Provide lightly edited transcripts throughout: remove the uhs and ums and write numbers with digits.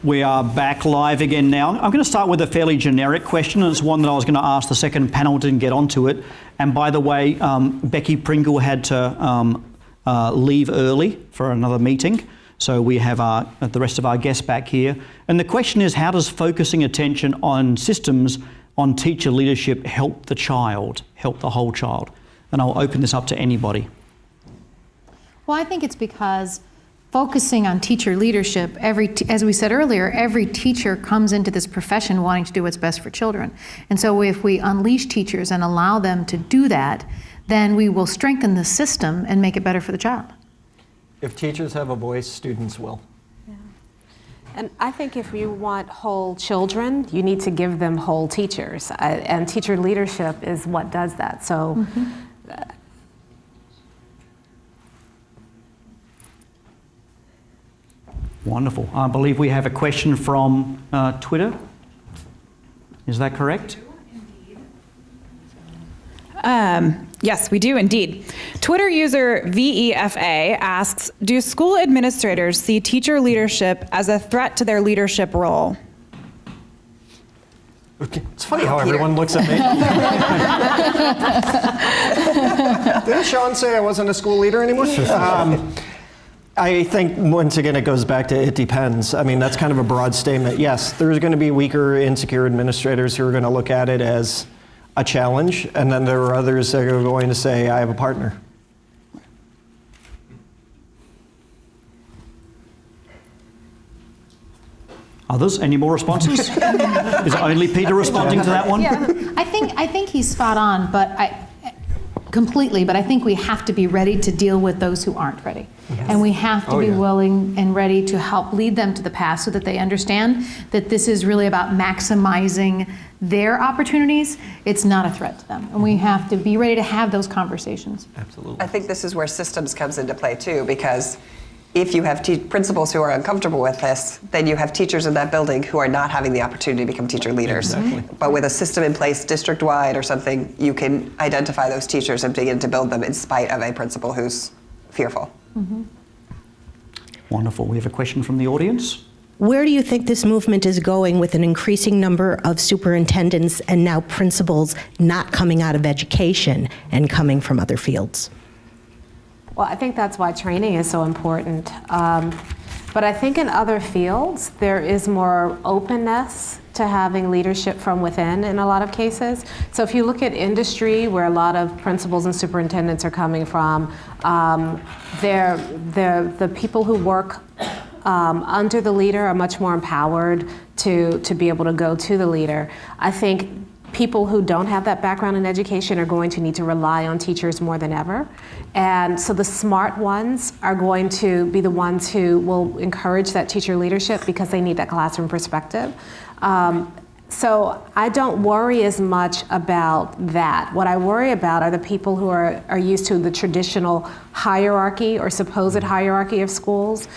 We are back live again now. I'm going to start with a fairly generic question, and it's one that I was going to ask the second panel, didn't get onto it. And by the way, Becky Pringle had to leave early for another meeting, so we have the rest of our guests back here. And the question is, how does focusing attention on systems on teacher leadership help the child, help the whole child? And I'll open this up to anybody. Well, I think it's because focusing on teacher leadership, as we said earlier, every teacher comes into this profession wanting to do what's best for children. And so if we unleash teachers and allow them to do that, then we will strengthen the system and make it better for the child. If teachers have a voice, students will. Yeah. And I think if you want whole children, you need to give them whole teachers. And teacher leadership is what does that. So. Wonderful. I believe we have a question from Twitter. Is that correct? Yes, we do indeed. Twitter user VEFA asks, do school administrators see teacher leadership as a threat to their leadership role? It's funny how everyone looks at me. Didn't Sean say I wasn't a school leader anymore? I think, once again, it goes back to it depends. I mean, that's kind of a broad statement. Yes, there's going to be weaker, insecure administrators who are going to look at it as a challenge, and then there are others that are going to say, I have a partner. Others? Any more responses? Is it only Peter responding to that one? Yeah, I think he's spot on, but completely, but I think we have to be ready to deal with those who aren't ready. Yes. And we have to be willing and ready to help lead them to the path so that they understand that this is really about maximizing their opportunities. It's not a threat to them. And we have to be ready to have those conversations. Absolutely. I think this is where systems comes into play too, because if you have principals who are uncomfortable with this, then you have teachers in that building who are not having the opportunity to become teacher leaders. Exactly. But with a system in place district-wide or something, you can identify those teachers and begin to build them in spite of a principal who's fearful. Mm-hmm. Wonderful. We have a question from the audience. Where do you think this movement is going with an increasing number of superintendents and now principals not coming out of education and coming from other fields? Well, I think that's why training is so important. But I think in other fields, there is more openness to having leadership from within in a lot of cases. So if you look at industry, where a lot of principals and superintendents are coming from, they're the people who work under the leader are much more empowered to be able to go to the leader. I think people who don't have that background in education are going to need to rely on teachers more than ever. And so the smart ones are going to be the ones who will encourage that teacher leadership because they need that classroom perspective. So I don't worry as much about that. What I worry about are the people who are used to the traditional hierarchy or supposed hierarchy of schools.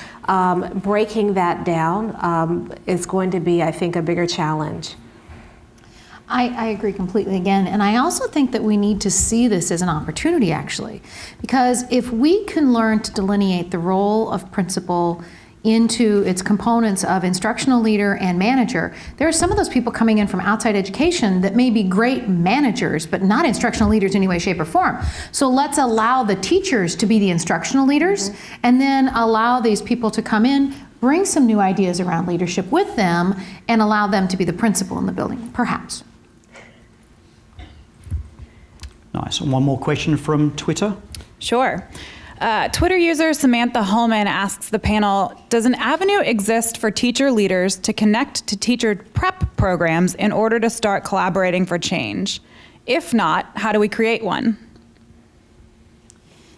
Breaking that down is going to be, I think, a bigger challenge. I agree completely again, and I also think that we need to see this as an opportunity, actually, because if we can learn to delineate the role of principal into its components of instructional leader and manager, there are some of those people coming in from outside education that may be great managers, but not instructional leaders in any way, shape, or form. So let's allow the teachers to be the instructional leaders, and then allow these people to come in, bring some new ideas around leadership with them, and allow them to be the principal in the building, perhaps. Nice. And one more question from Twitter. Sure. Twitter user Samantha Holman asks the panel, does an avenue exist for teacher leaders to connect to teacher prep programs in order to start collaborating for change? If not, how do we create one?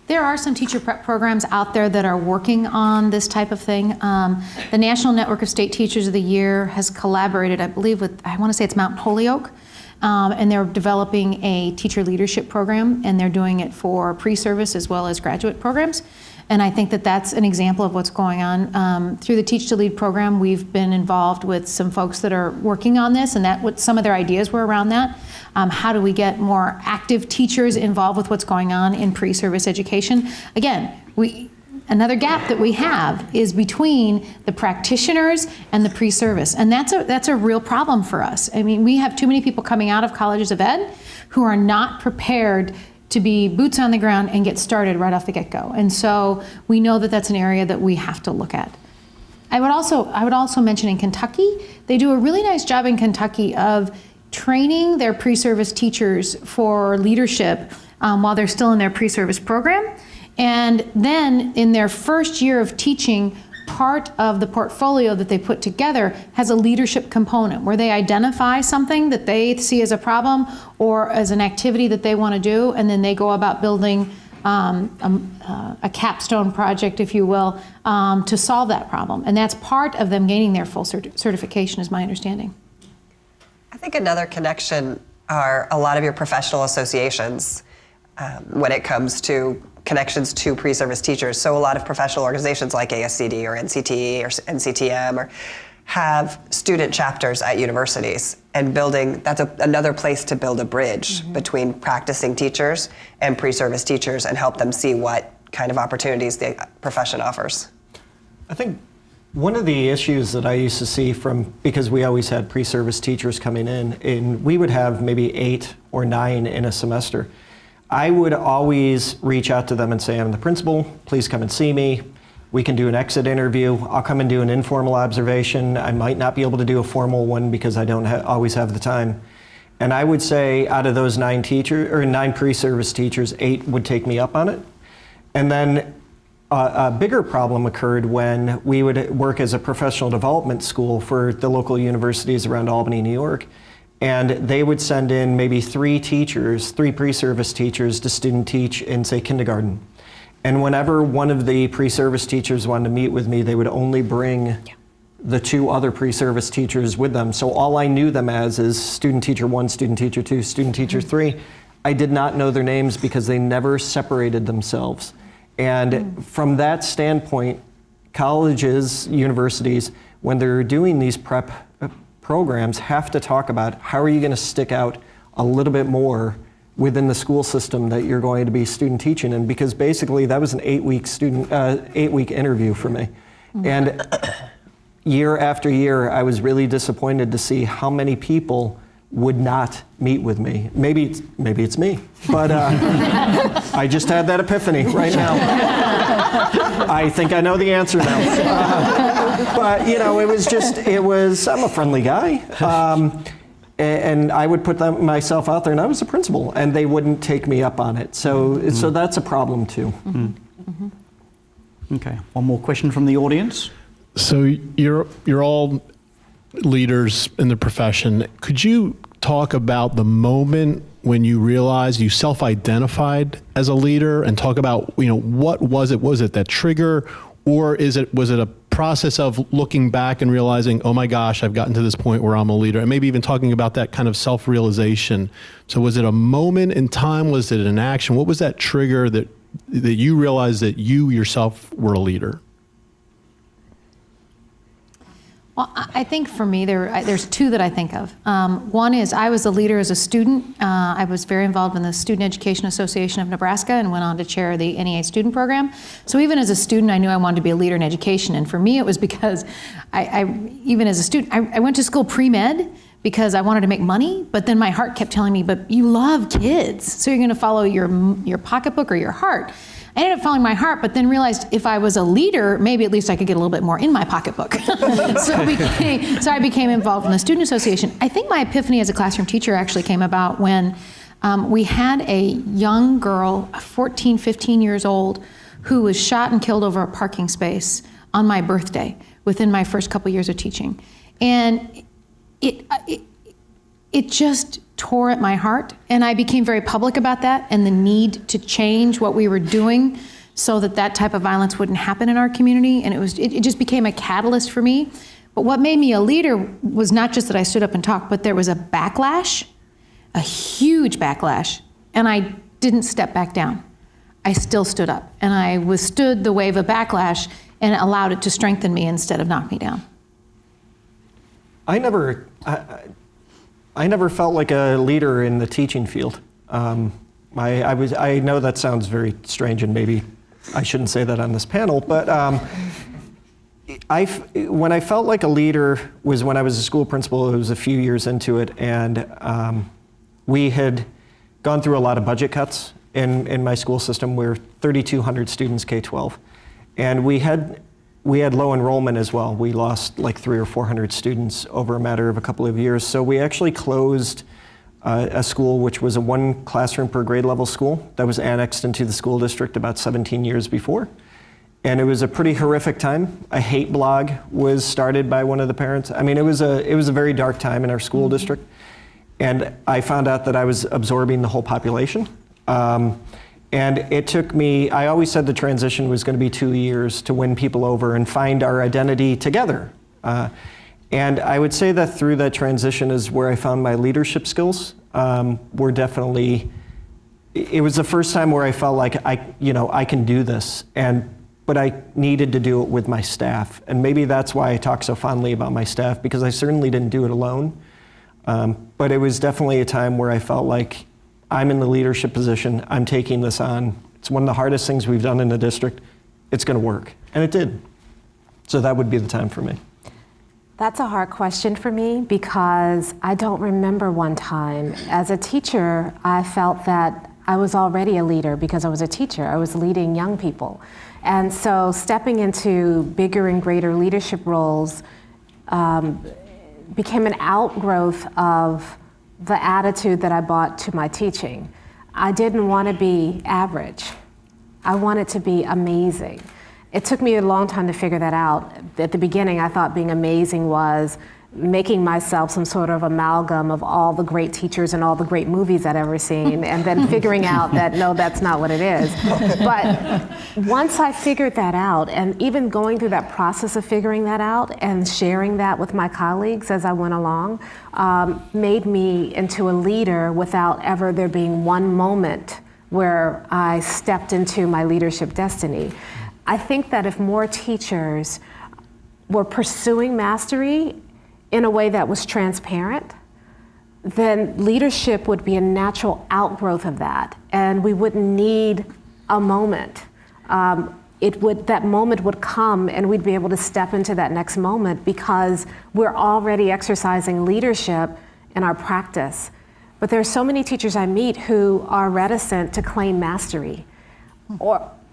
There are some teacher prep programs out there that are working on this type of thing. The National Network of State Teachers of the Year has collaborated, I believe, with, I want to say it's Mount Holyoke. And they're developing a teacher leadership program, and they're doing it for pre-service as well as graduate programs. And I think that that's an example of what's going on. Through the Teach to Lead program, we've been involved with some folks that are working on this, and that what some of their ideas were around that. How do we get more active teachers involved with what's going on in pre-service education? Again, another gap that we have is between the practitioners and the pre-service, and that's a real problem for us. I mean, we have too many people coming out of colleges of ed who are not prepared to be boots on the ground and get started right off the get-go, and so we know that that's an area that we have to look at. I would also mention in Kentucky, they do a really nice job in Kentucky of training their pre-service teachers for leadership while they're still in their pre-service program. And then in their first year of teaching, part of the portfolio that they put together has a leadership component where they identify something that they see as a problem or as an activity that they want to do, and then they go about building a capstone project, if you will, to solve that problem. And that's part of them gaining their full certification, is my understanding. I think another connection are a lot of your professional associations when it comes to connections to pre-service teachers. So a lot of professional organizations like ASCD or NCTE or NCTM have student chapters at universities, and that's another place to build a bridge between practicing teachers and pre-service teachers and help them see what kind of opportunities the profession offers. I think one of the issues that I used to see because we always had pre-service teachers coming in, and we would have maybe 8 or 9 in a semester. I would always reach out to them and say, I'm the principal, please come and see me. We can do an exit interview. I'll come and do an informal observation. I might not be able to do a formal one because I don't always have the time. And I would say out of those 9 pre-service teachers, 8 would take me up on it. And then a bigger problem occurred when we would work as a professional development school for the local universities around Albany, New York. And they would send in maybe 3 pre-service teachers to student teach in, say, kindergarten. And whenever one of the pre-service teachers wanted to meet with me, they would only bring the 2 other pre-service teachers with them. So all I knew them as is student teacher 1, student teacher 2, student teacher 3. I did not know their names because they never separated themselves. And from that standpoint, colleges, universities, when they're doing these prep programs, have to talk about how are you going to stick out a little bit more within the school system that you're going to be student teaching in, because basically that was an 8-week interview for me. And year after year, I was really disappointed to see how many people would not meet with me. Maybe it's me, but I just had that epiphany right now. I think I know the answer now. But you know, I'm a friendly guy. And I would put myself out there, and I was the principal, and they wouldn't take me up on it. So that's a problem too. Okay, one more question from the audience. So you're all leaders in the profession. Could you talk about the moment when you realized you self-identified as a leader, and talk about, what was it? Was it that trigger, or was it a process of looking back and realizing, oh my gosh, I've gotten to this point where I'm a leader, and maybe even talking about that kind of self-realization? So was it a moment in time? Was it an action? What was that trigger that you realized that you yourself were a leader? Well, I think for me, there's 2 that I think of. One is I was a leader as a student. I was very involved in the Student Education Association of Nebraska and went on to chair the NEA student program. So even as a student, I knew I wanted to be a leader in education. And for me, it was because even as a student, I went to school pre-med because I wanted to make money, but then my heart kept telling me, but you love kids, so you're gonna follow your pocketbook or your heart. I ended up following my heart, but then realized if I was a leader, maybe at least I could get a little bit more in my pocketbook. So I became involved in the Student Association. I think my epiphany as a classroom teacher actually came about when we had a young girl, 14, 15 years old, who was shot and killed over a parking space on my birthday within my first couple years of teaching. And it just tore at my heart, and I became very public about that and the need to change what we were doing so that type of violence wouldn't happen in our community, and it just became a catalyst for me. But what made me a leader was not just that I stood up and talked, but there was a backlash, a huge backlash, and I didn't step back down. I still stood up, and I withstood the wave of backlash and allowed it to strengthen me instead of knock me down. I never felt like a leader in the teaching field. I know that sounds very strange and maybe I shouldn't say that on this panel, but when I felt like a leader was when I was a school principal. It was a few years into it, and we had gone through a lot of budget cuts in my school system. We're 3,200 students K-12, and we had low enrollment as well. We lost like 300 or 400 students over a matter of a couple of years. So we actually closed a school which was a 1 classroom per grade level school that was annexed into the school district about 17 years before. And it was a pretty horrific time. A hate blog was started by one of the parents. I mean, it was a very dark time in our school district. And I found out that I was absorbing the whole population. And it took me, I always said the transition was going to be 2 years to win people over and find our identity together. And I would say that through that transition is where I found my leadership skills. Were definitely, it was the first time where I felt like I can do this, but I needed to do it with my staff. And maybe that's why I talk so fondly about my staff, because I certainly didn't do it alone. But it was definitely a time where I felt like I'm in the leadership position, I'm taking this on. It's one of the hardest things we've done in the district. It's going to work. And it did. So that would be the time for me. That's a hard question for me, because I don't remember one time. As a teacher, I felt that I was already a leader because I was a teacher. I was leading young people. And so stepping into bigger and greater leadership roles became an outgrowth of the attitude that I brought to my teaching. I didn't want to be average. I wanted to be amazing. It took me a long time to figure that out. At the beginning, I thought being amazing was making myself some sort of amalgam of all the great teachers and all the great movies I'd ever seen, and then figuring out that, no, that's not what it is. But once I figured that out, and even going through that process of figuring that out and sharing that with my colleagues as I went along, made me into a leader without ever there being one moment where I stepped into my leadership destiny. I think that if more teachers were pursuing mastery in a way that was transparent, then leadership would be a natural outgrowth of that, and we wouldn't need a moment. That moment would come, and we'd be able to step into that next moment because we're already exercising leadership in our practice. But there are so many teachers I meet who are reticent to claim mastery,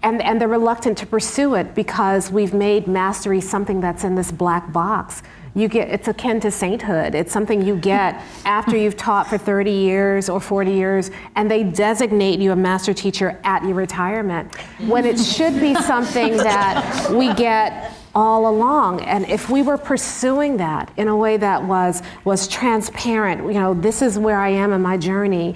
and they're reluctant to pursue it because we've made mastery something that's in this black box. It's akin to sainthood. It's something you get after you've taught for 30 years or 40 years, and they designate you a master teacher at your retirement, when it should be something that we get all along. And if we were pursuing that in a way that was transparent, this is where I am in my journey,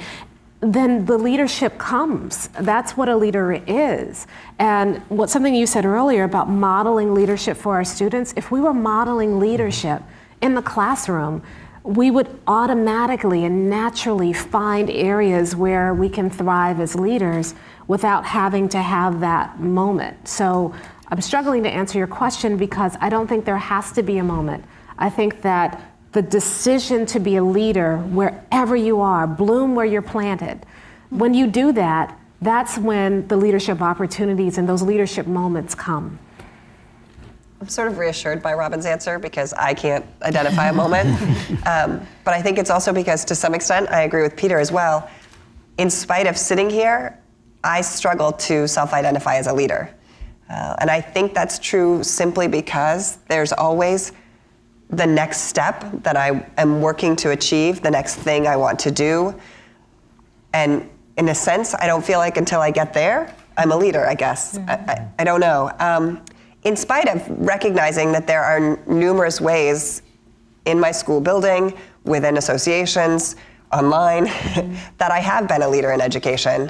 then the leadership comes. That's what a leader is. And something you said earlier about modeling leadership for our students, if we were modeling leadership in the classroom, we would automatically and naturally find areas where we can thrive as leaders without having to have that moment. So I'm struggling to answer your question because I don't think there has to be a moment. I think that the decision to be a leader wherever you are, bloom where you're planted. When you do that, that's when the leadership opportunities and those leadership moments come. I'm sort of reassured by Robyn's answer because I can't identify a moment. But I think it's also because to some extent, I agree with Peter as well. In spite of sitting here, I struggle to self-identify as a leader. And I think that's true simply because there's always the next step that I am working to achieve, the next thing I want to do. And in a sense, I don't feel like until I get there, I'm a leader, I guess. Mm-hmm. I don't know. In spite of recognizing that there are numerous ways in my school building, within associations, online, that I have been a leader in education,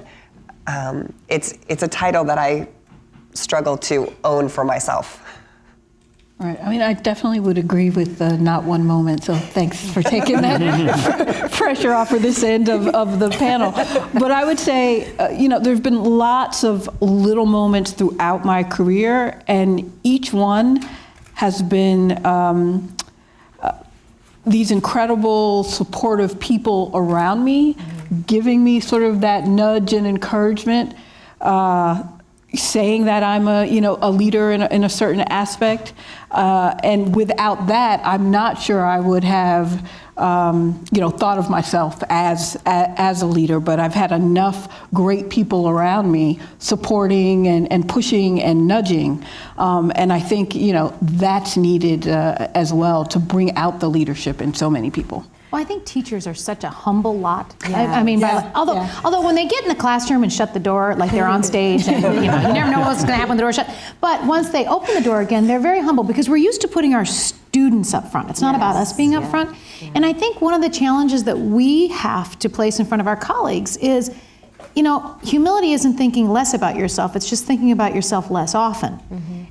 it's a title that I struggle to own for myself. Right. I mean, I definitely would agree with the not one moment, so thanks for taking that pressure off for this end of the panel. But I would say, there's been lots of little moments throughout my career, and each one has been these incredible supportive people around me, giving me sort of that nudge and encouragement. saying that I'm a leader in a certain aspect, and without that, I'm not sure I would have thought of myself as a leader. But I've had enough great people around me supporting and pushing and nudging, and I think that's needed as well to bring out the leadership in so many people. Well, I think teachers are such a humble lot. Yeah. I mean, Yeah. although when they get in the classroom and shut the door, like they're on stage, and you never know what's going to happen when the door's shut. But once they open the door again, they're very humble because we're used to putting our students up front. It's not about us being up front. And I think one of the challenges that we have to place in front of our colleagues is, humility isn't thinking less about yourself. It's just thinking about yourself less often.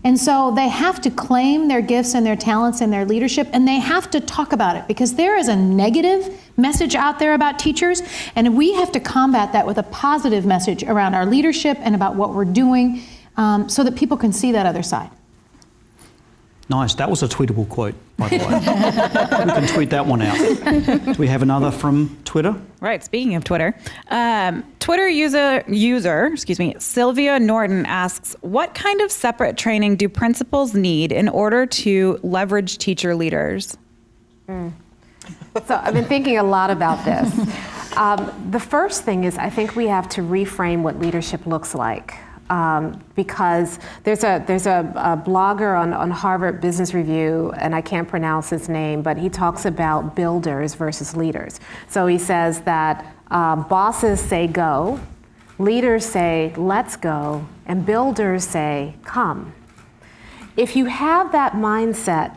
And so they have to claim their gifts and their talents and their leadership, and they have to talk about it because there is a negative message out there about teachers, and we have to combat that with a positive message around our leadership and about what we're doing, so that people can see that other side. Nice. That was a tweetable quote, by the way. We can tweet that one out. Do we have another from Twitter? Right. Speaking of Twitter, Twitter user, Sylvia Norton asks, what kind of separate training do principals need in order to leverage teacher leaders? So I've been thinking a lot about this. The first thing is I think we have to reframe what leadership looks like. Because there's a blogger on Harvard Business Review, and I can't pronounce his name, but he talks about builders versus leaders. So he says that bosses say go, leaders say let's go, and builders say come. If you have that mindset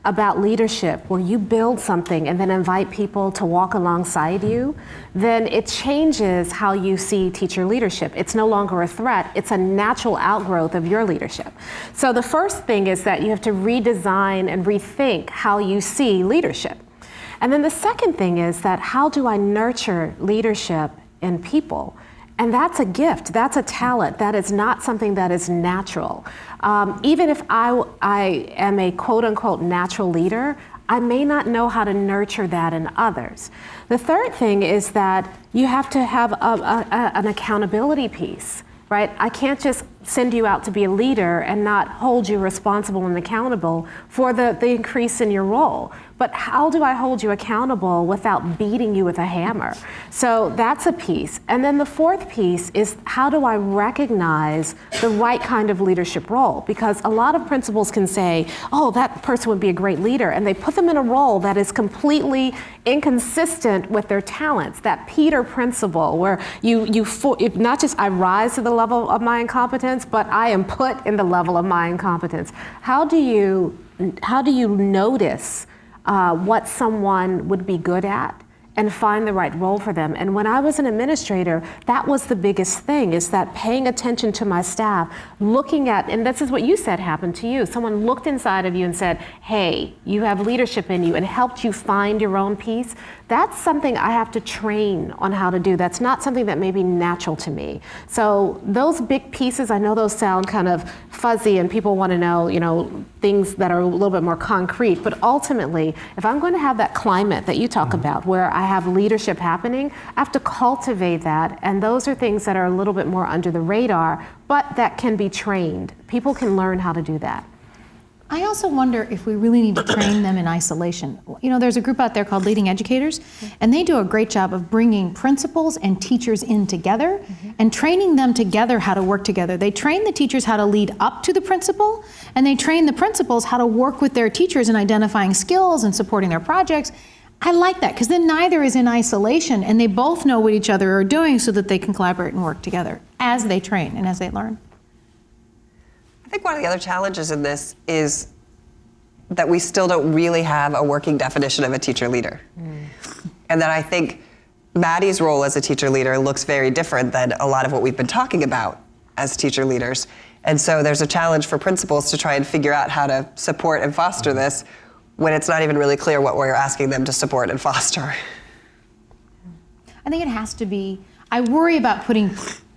about leadership where you build something and then invite people to walk alongside you, then it changes how you see teacher leadership. It's no longer a threat, it's a natural outgrowth of your leadership. So the first thing is that you have to redesign and rethink how you see leadership. And then the second thing is that how do I nurture leadership in people? And that's a gift, that's a talent, that is not something that is natural. Even if I am a quote unquote natural leader, I may not know how to nurture that in others. The third thing is that you have to have an accountability piece, right? I can't just send you out to be a leader and not hold you responsible and accountable for the increase in your role. But how do I hold you accountable without beating you with a hammer? So that's a piece. And then the fourth piece is how do I recognize the right kind of leadership role? Because a lot of principals can say, oh, that person would be a great leader, and they put them in a role that is completely inconsistent with their talents. That Peter principle, where you not just I rise to the level of my incompetence, but I am put in the level of my incompetence. How do you notice what someone would be good at and find the right role for them? And when I was an administrator, that was the biggest thing, is that paying attention to my staff, looking at, and this is what you said happened to you. Someone looked inside of you and said, hey, you have leadership in you, and helped you find your own piece. That's something I have to train on how to do. That's not something that may be natural to me. So those big pieces, I know those sound kind of fuzzy and people want to know, things that are a little bit more concrete, but ultimately, if I'm going to have that climate that you talk about where I have leadership happening, I have to cultivate that, and those are things that are a little bit more under the radar, but that can be trained. People can learn how to do that. I also wonder if we really need to train them in isolation. There's a group out there called Leading Educators, and they do a great job of bringing principals and teachers in together and training them together how to work together. They train the teachers how to lead up to the principal, and they train the principals how to work with their teachers in identifying skills and supporting their projects. I like that, because then neither is in isolation, and they both know what each other are doing so that they can collaborate and work together as they train and as they learn. I think one of the other challenges in this is that we still don't really have a working definition of a teacher leader. And that I think Maddie's role as a teacher leader looks very different than a lot of what we've been talking about as teacher leaders. And so there's a challenge for principals to try and figure out how to support and foster this when it's not even really clear what we're asking them to support and foster. I think it has to be, I worry about putting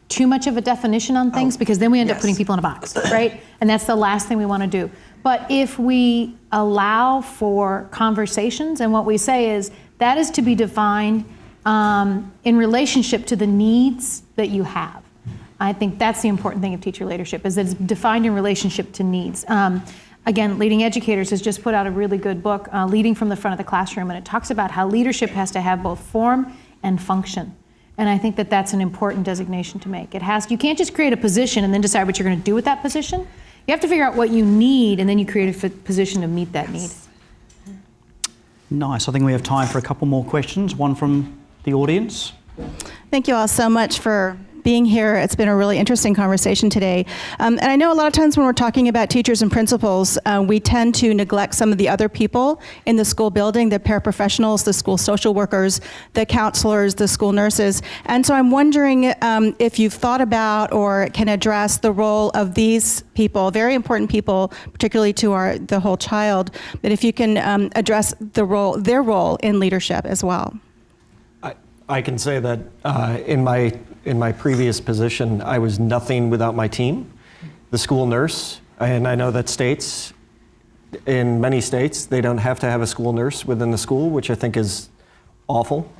too much of a definition on things, because then we end up putting people in a box, right? And that's the last thing we want to do. But if we allow for conversations, and what we say is that is to be defined in relationship to the needs that you have. I think that's the important thing of teacher leadership, is that it's defined in relationship to needs. Again, Leading Educators has just put out a really good book, Leading from the Front of the Classroom, and it talks about how leadership has to have both form and function. And I think that that's an important designation to make. You can't just create a position and then decide what you're going to do with that position. You have to figure out what you need, and then you create a position to meet that need. Nice. I think we have time for a couple more questions. One from the audience. Thank you all so much for being here. It's been a really interesting conversation today. And I know a lot of times when we're talking about teachers and principals, we tend to neglect some of the other people in the school building, the paraprofessionals, the school social workers, the counselors, the school nurses. And so I'm wondering if you've thought about or can address the role of these people, very important people, particularly to the whole child, but if you can address their role in leadership as well. I can say that in my previous position, I was nothing without my team, the school nurse, and I know that in many states, they don't have to have a school nurse within the school, which I think is awful,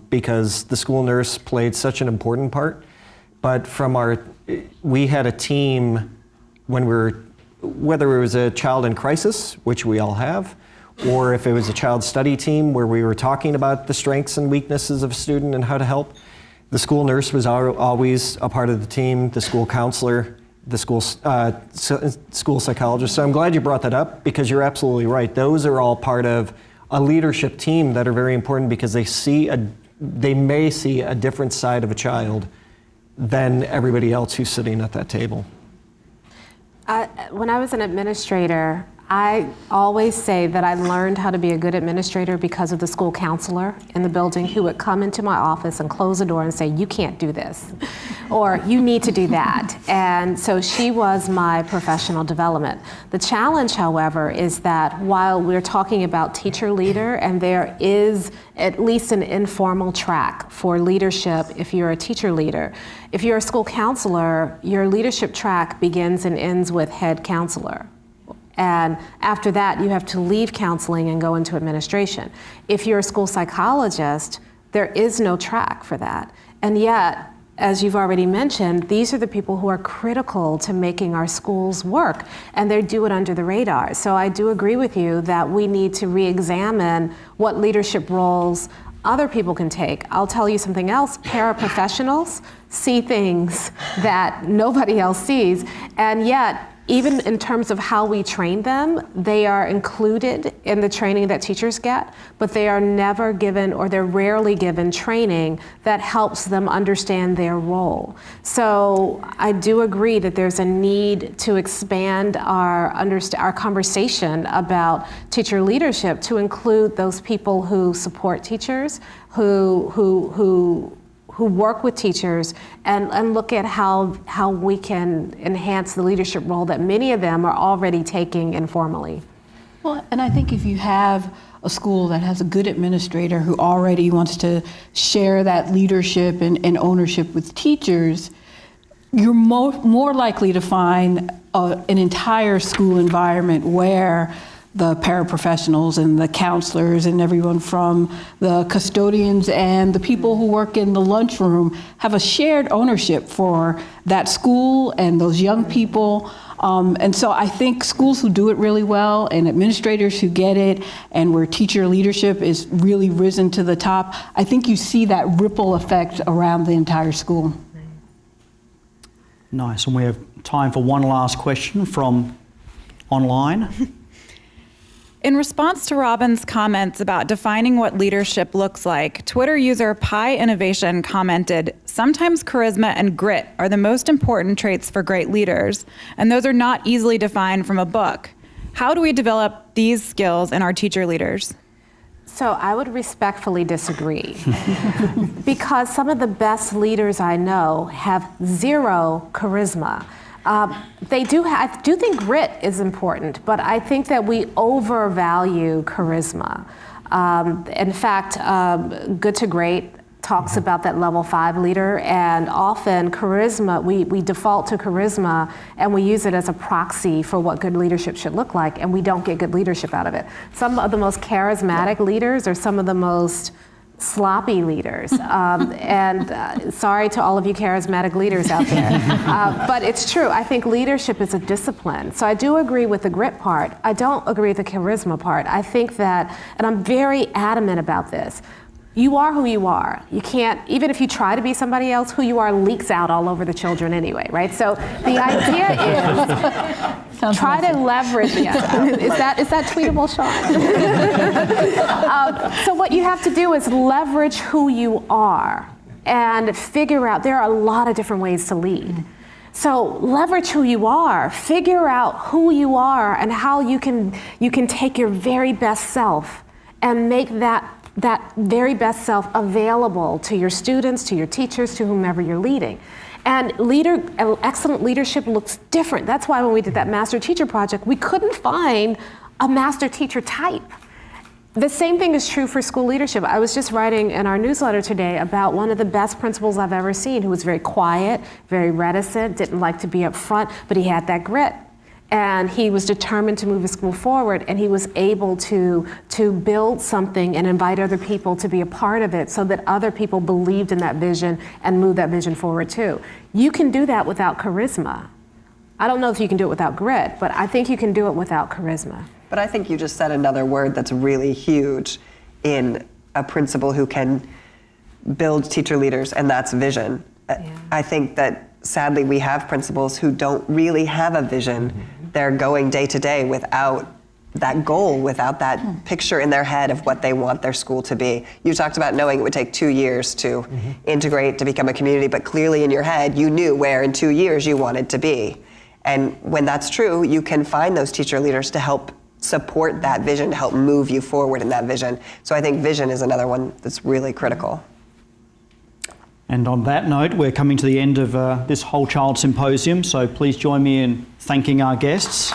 because the school nurse played such an important part. But we had a team whether it was a child in crisis, which we all have, or if it was a child study team where we were talking about the strengths and weaknesses of a student and how to help, the school nurse was always a part of the team, the school counselor, the school psychologist. So I'm glad you brought that up, because you're absolutely right. Those are all part of a leadership team that are very important, because they may see a different side of a child than everybody else who's sitting at that table. When I was an administrator, I always say that I learned how to be a good administrator because of the school counselor in the building who would come into my office and close the door and say, "You can't do this," or "You need to do that." And so she was my professional development. The challenge, however, is that while we're talking about teacher leader, and there is at least an informal track for leadership if you're a teacher leader, if you're a school counselor, your leadership track begins and ends with head counselor. And after that, you have to leave counseling and go into administration. If you're a school psychologist, there is no track for that. And yet, as you've already mentioned, these are the people who are critical to making our schools work, and they do it under the radar. So I do agree with you that we need to re-examine what leadership roles other people can take. I'll tell you something else. Paraprofessionals see things that nobody else sees, and yet, even in terms of how we train them, they are included in the training that teachers get, but they are never given, or they're rarely given, training that helps them understand their role. So I do agree that there's a need to expand our conversation about teacher leadership to include those people who support teachers, who work with teachers, and look at how we can enhance the leadership role that many of them are already taking informally. Well, and I think if you have a school that has a good administrator who already wants to share that leadership and ownership with teachers, you're more likely to find an entire school environment where the paraprofessionals and the counselors and everyone from the custodians and the people who work in the lunchroom have a shared ownership for that school and those young people. And so I think schools who do it really well, and administrators who get it, and where teacher leadership is really risen to the top, I think you see that ripple effect around the entire school. Nice. And we have time for one last question from online. In response to Robyn's comments about defining what leadership looks like, Twitter user Pi Innovation commented, "Sometimes charisma and grit are the most important traits for great leaders, and those are not easily defined from a book. How do we develop these skills in our teacher leaders?" So I would respectfully disagree, because some of the best leaders I know have zero charisma. I do think grit is important, but I think that we overvalue charisma. In fact, Good to Great talks about that level 5 leader, and often charisma, we default to charisma and we use it as a proxy for what good leadership should look like, and we don't get good leadership out of it. Some of the most charismatic leaders are some of the most sloppy leaders. Sorry to all of you charismatic leaders out there. But it's true. I think leadership is a discipline. So I do agree with the grit part. I don't agree with the charisma part. I think that, and I'm very adamant about this, you are who you are. You can't, even if you try to be somebody else, who you are leaks out all over the children anyway, right? So the idea is try to leverage, is that tweetable, Sean? So what you have to do is leverage who you are and figure out, there are a lot of different ways to lead. So leverage who you are, figure out who you are and how you can take your very best self and make that very best self available to your students, to your teachers, to whomever you're leading. And excellent leadership looks different. That's why when we did that master teacher project, we couldn't find a master teacher type. The same thing is true for school leadership. I was just writing in our newsletter today about one of the best principals I've ever seen, who was very quiet, very reticent, didn't like to be up front, but he had that grit. And he was determined to move the school forward, and he was able to build something and invite other people to be a part of it so that other people believed in that vision and moved that vision forward too. You can do that without charisma. I don't know if you can do it without grit, but I think you can do it without charisma. But I think you just said another word that's really huge in a principal who can build teacher leaders, and that's vision. Yeah. I think that sadly we have principals who don't really have a vision. They're going day to day without that goal, without that picture in their head of what they want their school to be. You talked about knowing it would take 2 years to integrate, to become a community, but clearly in your head you knew where in 2 years you wanted to be. And when that's true, you can find those teacher leaders to help support that vision, to help move you forward in that vision. So I think vision is another one that's really critical. And on that note, we're coming to the end of this Whole Child Symposium, so please join me in thanking our guests.